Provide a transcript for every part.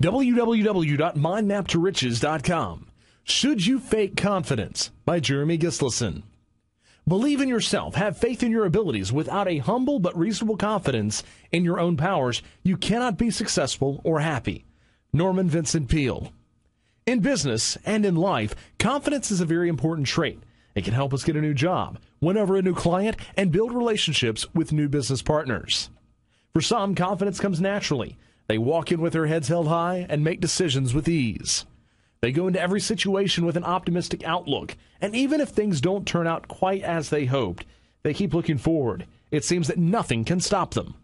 www.mindmaptoriches.com. Should You Fake Confidence by Jeremy Gislason. Believe in yourself, have faith in your abilities. Without a humble but reasonable confidence in your own powers, you cannot be successful or happy. Norman Vincent Peale. In business and in life, confidence is a very important trait. It can help us get a new job, win over a new client, and build relationships with new business partners. For some, confidence comes naturally. They walk in with their heads held high and make decisions with ease. They go into every situation with an optimistic outlook, and even if things don't turn out quite as they hoped, they keep looking forward. It seems that nothing can stop them.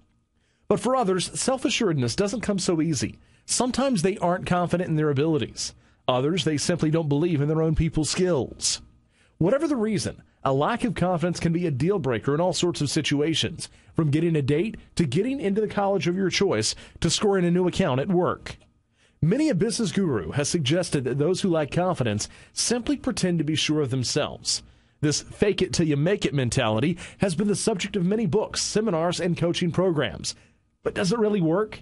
But for others, self-assuredness doesn't come so easy. Sometimes they aren't confident in their abilities. Others, they simply don't believe in their own people's skills. Whatever the reason, a lack of confidence can be a deal breaker in all sorts of situations, from getting a date to getting into the college of your choice to scoring a new account at work. Many a business guru has suggested that those who lack confidence simply pretend to be sure of themselves. This fake it till you make it mentality has been the subject of many books, seminars, and coaching programs. But does it really work?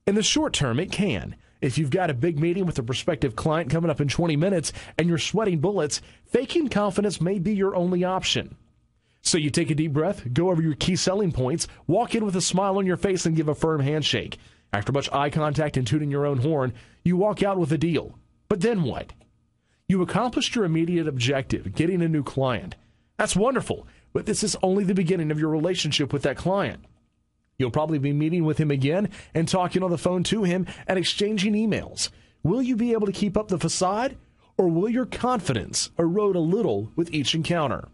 In the short term, it can. If you've got a big meeting with a prospective client coming up in 20 minutes and you're sweating bullets, faking confidence may be your only option. So you take a deep breath, go over your key selling points, walk in with a smile on your face, and give a firm handshake. After much eye contact and tooting your own horn, you walk out with a deal. But then what? You accomplished your immediate objective, getting a new client. That's wonderful, but this is only the beginning of your relationship with that client. You'll probably be meeting with him again and talking on the phone to him and exchanging emails. Will you be able to keep up the facade, or will your confidence erode a little with each encounter?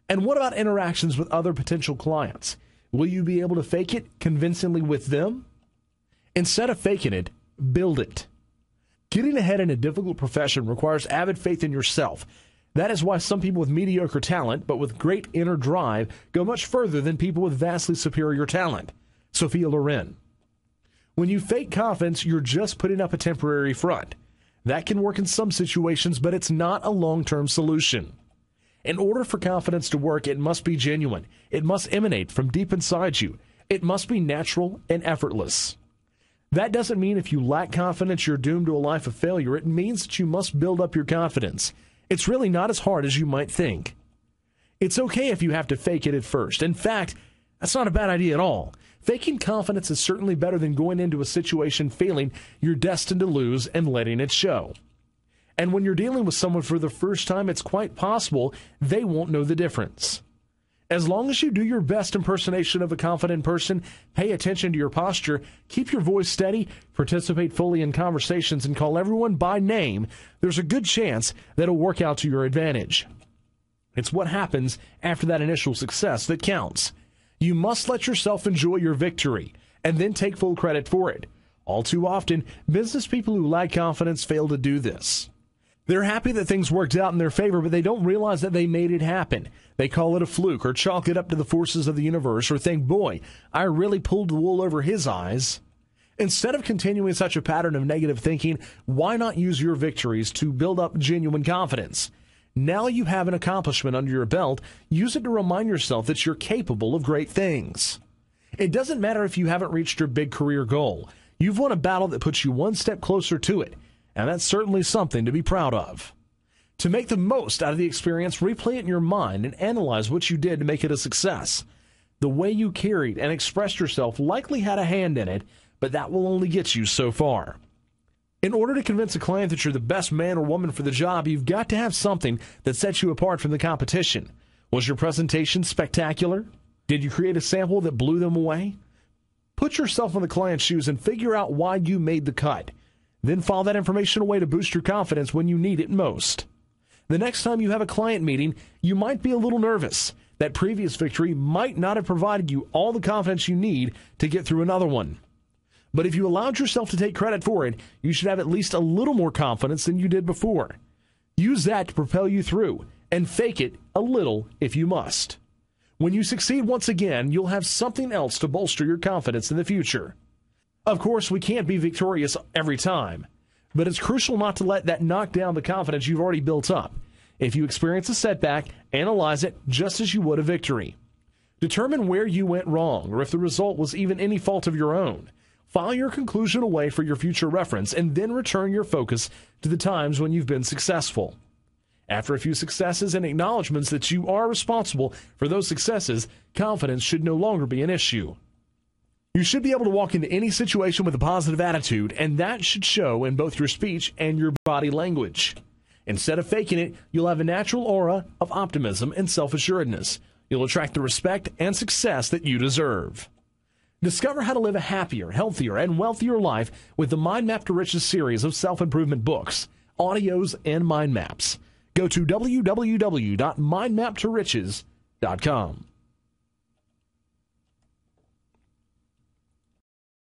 And what about interactions with other potential clients? Will you be able to fake it convincingly with them? Instead of faking it, build it. Getting ahead in a difficult profession requires avid faith in yourself. That is why some people with mediocre talent, but with great inner drive, go much further than people with vastly superior talent. Sophia Loren. When you fake confidence, you're just putting up a temporary front. That can work in some situations, but it's not a long-term solution. In order for confidence to work, it must be genuine. It must emanate from deep inside you. It must be natural and effortless. That doesn't mean if you lack confidence, you're doomed to a life of failure. It means that you must build up your confidence. It's really not as hard as you might think. It's okay if you have to fake it at first. In fact, that's not a bad idea at all. Faking confidence is certainly better than going into a situation feeling you're destined to lose and letting it show. And when you're dealing with someone for the first time, it's quite possible they won't know the difference. As long as you do your best impersonation of a confident person, pay attention to your posture, keep your voice steady, participate fully in conversations, and call everyone by name, there's a good chance that it'll work out to your advantage. It's what happens after that initial success that counts. You must let yourself enjoy your victory, and then take full credit for it. All too often, business people who lack confidence fail to do this. They're happy that things worked out in their favor, but they don't realize that they made it happen. They call it a fluke or chalk it up to the forces of the universe or think, boy, I really pulled the wool over his eyes. Instead of continuing such a pattern of negative thinking, why not use your victories to build up genuine confidence? Now you have an accomplishment under your belt. Use it to remind yourself that you're capable of great things. It doesn't matter if you haven't reached your big career goal. You've won a battle that puts you one step closer to it. And that's certainly something to be proud of. To make the most out of the experience, replay it in your mind and analyze what you did to make it a success. The way you carried and expressed yourself likely had a hand in it, but that will only get you so far. In order to convince a client that you're the best man or woman for the job, you've got to have something that sets you apart from the competition. Was your presentation spectacular? Did you create a sample that blew them away? Put yourself in the client's shoes and figure out why you made the cut. Then file that information away to boost your confidence when you need it most. The next time you have a client meeting, you might be a little nervous. That previous victory might not have provided you all the confidence you need to get through another one. But if you allowed yourself to take credit for it, you should have at least a little more confidence than you did before. Use that to propel you through, and fake it a little if you must. When you succeed once again, you'll have something else to bolster your confidence in the future. Of course, we can't be victorious every time, but it's crucial not to let that knock down the confidence you've already built up. If you experience a setback, analyze it just as you would a victory. Determine where you went wrong, or if the result was even any fault of your own. File your conclusion away for your future reference, and then return your focus to the times when you've been successful. After a few successes and acknowledgments that you are responsible for those successes, confidence should no longer be an issue. You should be able to walk into any situation with a positive attitude, and that should show in both your speech and your body language. Instead of faking it, you'll have a natural aura of optimism and self-assuredness. You'll attract the respect and success that you deserve. Discover how to live a happier, healthier, and wealthier life with the Mind Map to Riches series of self-improvement books, audios, and mind maps. Go to www.mindmaptoriches.com.